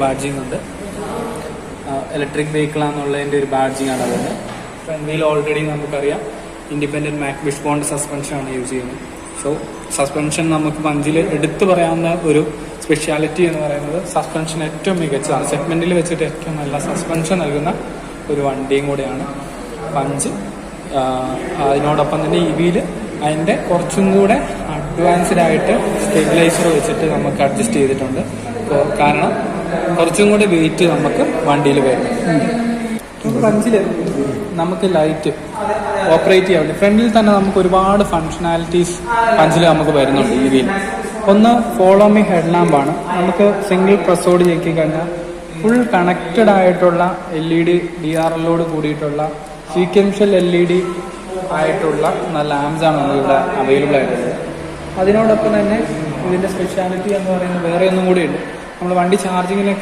Badging ഉണ്ട്. Electric vehicle ആണെന്നുള്ളതിൻ്റെ ഒരു badging ആണ് അതുകൊണ്ട്. ഫ്രണ്ട് വീൽ ഓൾറെഡി നമുക്കറിയാം ഇൻഡിപെൻഡൻറ്റ് മാക് വിഷ്ബോണ്ട് സസ്പെൻഷനാണ് യൂസ് ചെയ്യുന്നത്. സോ സസ്പെൻഷൻ നമുക്ക് പഞ്ചിൽ എടുത്തു പറയാവുന്ന ഒരു സ്പെഷ്യാലിറ്റി എന്ന് പറയുന്നത് സസ്പെൻഷൻ ഏറ്റവും മികച്ചതാണ്. സെഗ്മെന്റിൽ വെച്ചിട്ട് ഏറ്റവും നല്ല സസ്പെൻഷൻ നൽകുന്ന ഒരു വണ്ടിയും കൂടെയാണ് പഞ്ച്. അതിനോടൊപ്പം തന്നെ EV-യിൽ അതിൻ്റെ കുറച്ചും കൂടെ അഡ്വാൻസ്ഡ് ആയിട്ട് സ്റ്റെബിലൈസർ വെച്ചിട്ട് നമുക്ക് അഡ്ജസ്റ്റ് ചെയ്തിട്ടുണ്ട്. കാരണം കുറച്ചും കൂടെ വെയിറ്റ് നമുക്ക് വണ്ടിയിൽ വരും. പഞ്ചിൽ നമുക്ക് ലൈറ്റ് ഓപ്പറേറ്റ് ചെയ്യാൻ വേണ്ടി ഫ്രണ്ടിൽ തന്നെ നമുക്ക് ഒരുപാട് ഫങ്ഷനാലിറ്റീസ് പഞ്ചിൽ നമുക്ക് വരുന്നുണ്ട് EV-യിൽ. ഒന്ന് ഫോളോ മീ ഹെഡ് ലാമ്പാണ്. നമുക്ക് പ്രസ്സോട് ഞെക്കി കഴിഞ്ഞാൽ ഫുൾ കണക്റ്റഡ് ആയിട്ടുള്ള LED DRL-ഓട് കൂടിയിട്ടുള്ള സീക്വൻഷ്യൽ LED ആയിട്ടുള്ള ലാംപ്സ് ആണ് നമുക്കിവിടെ അവൈലബിൾ ആയിട്ടുള്ളത്. അതിനോടൊപ്പം തന്നെ ഇതിൻ്റെ സ്പെഷ്യാലിറ്റി എന്ന് പറയുന്നത് വേറെ ഒന്നും കൂടിയുണ്ട്. നമ്മൾ വണ്ടി ചാർജിങ്ങിന്